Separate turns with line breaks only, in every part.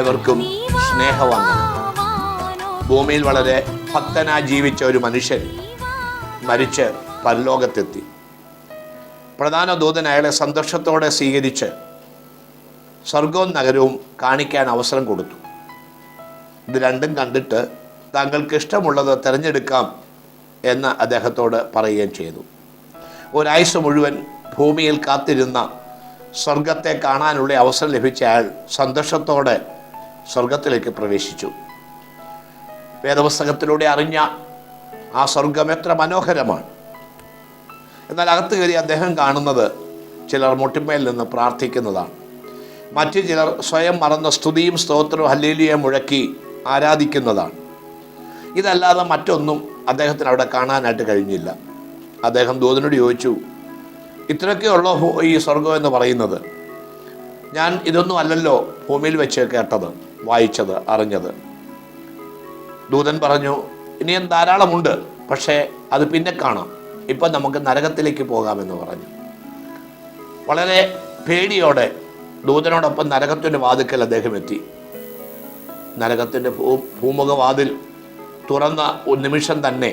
ഏവർക്കും സ്നേഹവന്ദനം. ഭൂമിയിൽ വളരെ ഭക്തനായി ജീവിച്ച ഒരു മനുഷ്യൻ മരിച്ച് പരലോകത്തെത്തി. പ്രധാന ദൂതൻ അയാളെ സന്തോഷത്തോടെ സ്വീകരിച്ച് സ്വർഗവും നഗരവും കാണിക്കാൻ അവസരം കൊടുത്തു. ഇത് രണ്ടും കണ്ടിട്ട് താങ്കൾക്ക് ഇഷ്ടമുള്ളത് തിരഞ്ഞെടുക്കാം എന്ന് അദ്ദേഹത്തോട് പറയുകയും ചെയ്തു. ഒരാഴ്ച മുഴുവൻ ഭൂമിയിൽ കാത്തിരുന്ന സ്വർഗത്തെ കാണാനുള്ള അവസരം ലഭിച്ച അയാൾ സന്തോഷത്തോടെ സ്വർഗത്തിലേക്ക് പ്രവേശിച്ചു. വേദപുസ്തകത്തിലൂടെ അറിഞ്ഞ ആ സ്വർഗം എത്ര മനോഹരമാണ്. എന്നാൽ അകത്ത് കയറി അദ്ദേഹം കാണുന്നത് ചിലർ മുട്ടിന്മേൽ നിന്ന് പ്രാർത്ഥിക്കുന്നതാണ്. മറ്റു ചിലർ സ്വയം മറന്ന സ്തുതിയും സ്തോത്രവും ഹല്ലേലൂയ മുഴക്കി ആരാധിക്കുന്നതാണ്. ഇതല്ലാതെ മറ്റൊന്നും അദ്ദേഹത്തിന് അവിടെ കാണാനായിട്ട് കഴിഞ്ഞില്ല. അദ്ദേഹം ദൂതനോട് ചോദിച്ചു, ഇത്രയൊക്കെ ഉള്ളോ ഈ സ്വർഗം എന്ന് പറയുന്നത്? ഞാൻ ഇതൊന്നും അല്ലല്ലോ ഭൂമിയിൽ വെച്ച് കേട്ടത്, വായിച്ചത്, അറിഞ്ഞത്. ദൂതൻ പറഞ്ഞു, ഇനിയും ധാരാളമുണ്ട്, പക്ഷേ അത് പിന്നെ കാണാം, ഇപ്പം നമുക്ക് നരകത്തിലേക്ക് പോകാമെന്ന് പറഞ്ഞു. വളരെ പേടിയോടെ ദൂതനോടൊപ്പം നരകത്തിൻ്റെ വാതിക്കൽ അദ്ദേഹം എത്തി. നരകത്തിൻ്റെ ഭൂമുഖവാതിൽ തുറന്ന ഒരു നിമിഷം തന്നെ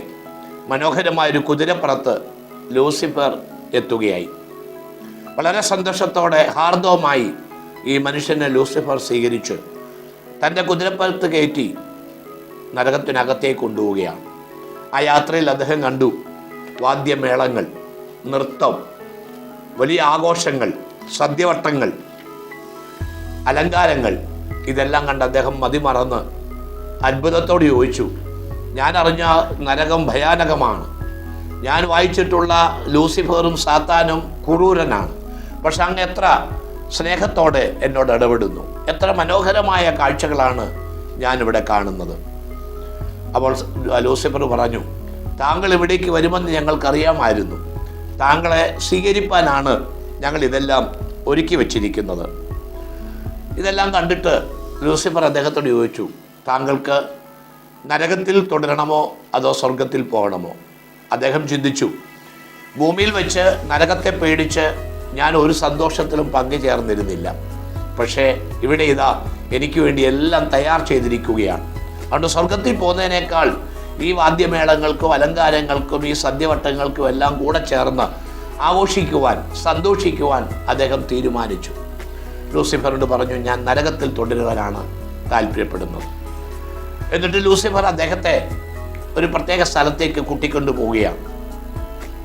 മനോഹരമായൊരു കുതിരപ്പുറത്ത് ലൂസിഫർ എത്തുകയായി. വളരെ സന്തോഷത്തോടെ ഹാർദവമായി ഈ മനുഷ്യനെ ലൂസിഫർ സ്വീകരിച്ച് തൻ്റെ കുതിരപ്പുറത്ത് കയറ്റി നരകത്തിനകത്തേക്ക് കൊണ്ടുപോവുകയാണ്. ആ യാത്രയിൽ അദ്ദേഹം കണ്ടു വാദ്യമേളങ്ങൾ, നൃത്തം, വലിയ ആഘോഷങ്ങൾ, സദ്യവട്ടങ്ങൾ, അലങ്കാരങ്ങൾ. ഇതെല്ലാം കണ്ട് അദ്ദേഹം മതിമറന്ന് അത്ഭുതത്തോട് ചോദിച്ചു, ഞാൻ അറിഞ്ഞ നരകം ഭയാനകമാണ്. ഞാൻ വായിച്ചിട്ടുള്ള ലൂസിഫറും സാത്താനും ക്രൂരനാണ്. പക്ഷെ അങ്ങ് എത്ര സ്നേഹത്തോടെ എന്നോട് ഇടപെടുന്നു. എത്ര മനോഹരമായ കാഴ്ചകളാണ് ഞാനിവിടെ കാണുന്നത്. അപ്പോൾ ലൂസിഫർ പറഞ്ഞു, താങ്കൾ ഇവിടേക്ക് വരുമെന്ന് ഞങ്ങൾക്കറിയാമായിരുന്നു. താങ്കളെ സ്വീകരിപ്പാനാണ് ഞങ്ങൾ ഇതെല്ലാം ഒരുക്കി വച്ചിരിക്കുന്നത്. ഇതെല്ലാം കണ്ടിട്ട് ലൂസിഫർ അദ്ദേഹത്തോട് ചോദിച്ചു, താങ്കൾക്ക് നരകത്തിൽ തുടരണമോ അതോ സ്വർഗത്തിൽ പോകണമോ? അദ്ദേഹം ചിന്തിച്ചു, ഭൂമിയിൽ വെച്ച് നരകത്തെ പേടിച്ച് ഞാൻ ഒരു സന്തോഷത്തിലും പങ്കുചേർന്നിരുന്നില്ല. പക്ഷേ ഇവിടെ ഇതാ എനിക്ക് വേണ്ടി എല്ലാം തയ്യാർ ചെയ്തിരിക്കുകയാണ്. അതുകൊണ്ട് സ്വർഗത്തിൽ പോകുന്നതിനേക്കാൾ ഈ വാദ്യമേളങ്ങൾക്കും അലങ്കാരങ്ങൾക്കും ഈ സദ്യവട്ടങ്ങൾക്കും എല്ലാം കൂടെ ചേർന്ന് ആഘോഷിക്കുവാൻ, സന്തോഷിക്കുവാൻ അദ്ദേഹം തീരുമാനിച്ചു. ലൂസിഫറിനോട് പറഞ്ഞു, ഞാൻ നരകത്തിൽ തുടരുവാനാണ് താല്പര്യപ്പെടുന്നത്. എന്നിട്ട് ലൂസിഫർ അദ്ദേഹത്തെ ഒരു പ്രത്യേക സ്ഥലത്തേക്ക് കൂട്ടിക്കൊണ്ടു പോവുകയാണ്.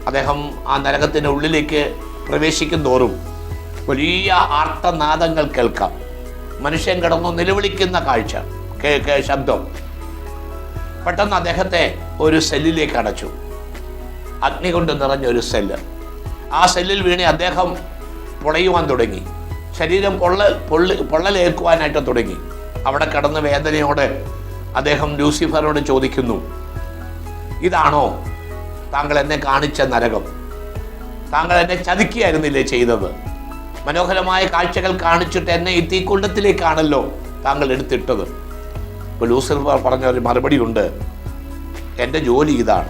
അദ്ദേഹം ആ നരകത്തിൻ്റെ ഉള്ളിലേക്ക് പ്രവേശിക്കും തോറും വലിയ ആർത്തനാദങ്ങൾ കേൾക്കാം. മനുഷ്യൻ കിടന്നു നിലവിളിക്കുന്ന കാഴ്ച, ശബ്ദം. പെട്ടെന്ന് അദ്ദേഹത്തെ ഒരു സെല്ലിലേക്ക് അടച്ചു. അഗ്നി കൊണ്ട് നിറഞ്ഞ ഒരു സെല്ല്. ആ സെല്ലിൽ വീണ് അദ്ദേഹം പൊളയുവാൻ തുടങ്ങി. ശരീരം പൊള്ളലേൽക്കുവാനായിട്ട് തുടങ്ങി. അവിടെ കിടന്ന് വേദനയോടെ അദ്ദേഹം ലൂസിഫറിനോട് ചോദിക്കുന്നു, ഇതാണോ താങ്കൾ എന്നെ കാണിച്ച നരകം? താങ്കൾ എന്നെ ചതിക്കുകയായിരുന്നില്ലേ ചെയ്തത്? മനോഹരമായ കാഴ്ചകൾ കാണിച്ചിട്ട് എന്നെ ഈ തീക്കുണ്ടത്തിലേക്കാണല്ലോ താങ്കൾ എടുത്തിട്ടത്. ഇപ്പോൾ ലൂസിഫർ പറഞ്ഞ ഒരു മറുപടി ഉണ്ട്, എൻ്റെ ജോലി ഇതാണ്,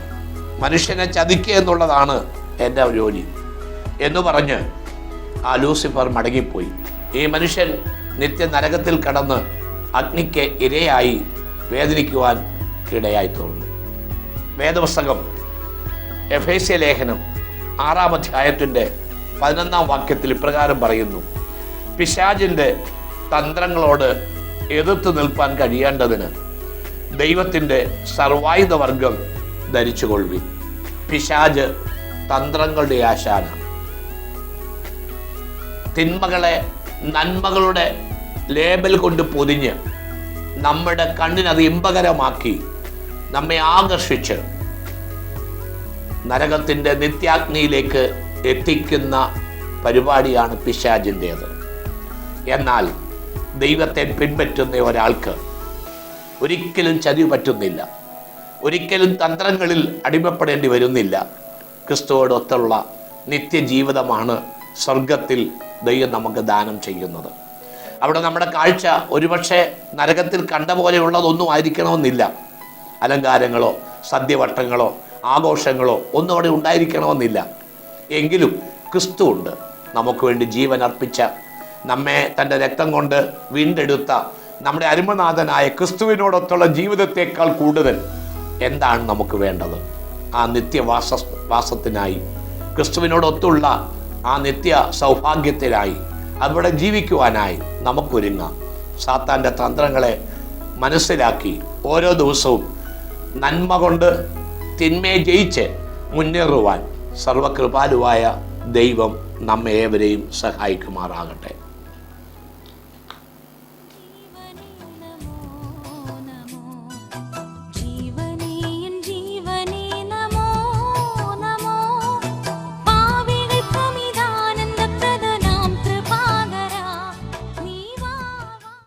മനുഷ്യനെ ചതിക്കുക എന്നുള്ളതാണ് എൻ്റെ ജോലി എന്ന് പറഞ്ഞ് ആ ലൂസിഫർ മടങ്ങിപ്പോയി. ഈ മനുഷ്യൻ നിത്യ നരകത്തിൽ കടന്ന് അഗ്നിക്ക് ഇരയായി വേദനിക്കുവാൻ ഇടയായി തീർന്നു. വേദപുസ്തകം എഫേസ്യ ലേഖനം 6-ാം അധ്യായത്തിൻ്റെ 11-ാം വാക്യത്തിൽ ഇപ്രകാരം പറയുന്നു, പിശാചിൻ്റെ തന്ത്രങ്ങളോട് എതിർത്ത് നിൽപ്പാൻ കഴിയേണ്ടതിന് ദൈവത്തിൻ്റെ സർവായുധവർഗം ധരിച്ചുകൊള്ളുവിൻ. പിശാച് തന്ത്രങ്ങളുടെ ആശാന. തിന്മകളെ നന്മകളുടെ ലേബൽ കൊണ്ട് പൊതിഞ്ഞ് നമ്മുടെ കണ്ണിനത് ഇമ്പകരമാക്കി നമ്മെ ആകർഷിച്ച് നരകത്തിൻ്റെ നിത്യാഗ്നിയിലേക്ക് എത്തിക്കുന്ന പരിപാടിയാണ് പിശാചിൻ്റേത്. എന്നാൽ ദൈവത്തെ പിൻപറ്റുന്ന ഒരാൾക്ക് ഒരിക്കലും ചതി പറ്റുന്നില്ല, ഒരിക്കലും തന്ത്രങ്ങളിൽ അടിമപ്പെടേണ്ടി വരുന്നില്ല. ക്രിസ്തുവോടൊത്തുള്ള നിത്യജീവിതമാണ് സ്വർഗത്തിൽ ദൈവം നമുക്ക് ദാനം ചെയ്യുന്നത്. അവിടെ നമ്മുടെ കാഴ്ച ഒരുപക്ഷെ നരകത്തിൽ കണ്ട പോലെയുള്ളതൊന്നും ആയിരിക്കണമെന്നില്ല. അലങ്കാരങ്ങളോ സദ്യവട്ടങ്ങളോ ആഘോഷങ്ങളോ ഒന്നും അവിടെ ഉണ്ടായിരിക്കണമെന്നില്ല. എങ്കിലും ക്രിസ്തു ഉണ്ട്. നമുക്ക് വേണ്ടി ജീവൻ അർപ്പിച്ച, നമ്മെ തൻ്റെ രക്തം കൊണ്ട് വീണ്ടെടുത്ത നമ്മുടെ അരുമനാഥനായ ക്രിസ്തുവിനോടൊത്തുള്ള ജീവിതത്തെക്കാൾ കൂടുതൽ എന്താണ് നമുക്ക് വേണ്ടത്? ആ നിത്യവാസത്തിനായി, ക്രിസ്തുവിനോടൊത്തുള്ള ആ നിത്യ സൗഭാഗ്യത്തിനായി, അവിടെ ജീവിക്കുവാനായി നമുക്കൊരുങ്ങാം. സാത്താൻ്റെ തന്ത്രങ്ങളെ മനസ്സിലാക്കി ഓരോ ദിവസവും നന്മ കൊണ്ട് തിന്മയെ ജയിച്ച് മുന്നേറുവാൻ സർവകൃപാലുവായ ദൈവം നമ്മെ ഏവരെയും സഹായിക്കുമാറാകട്ടെ.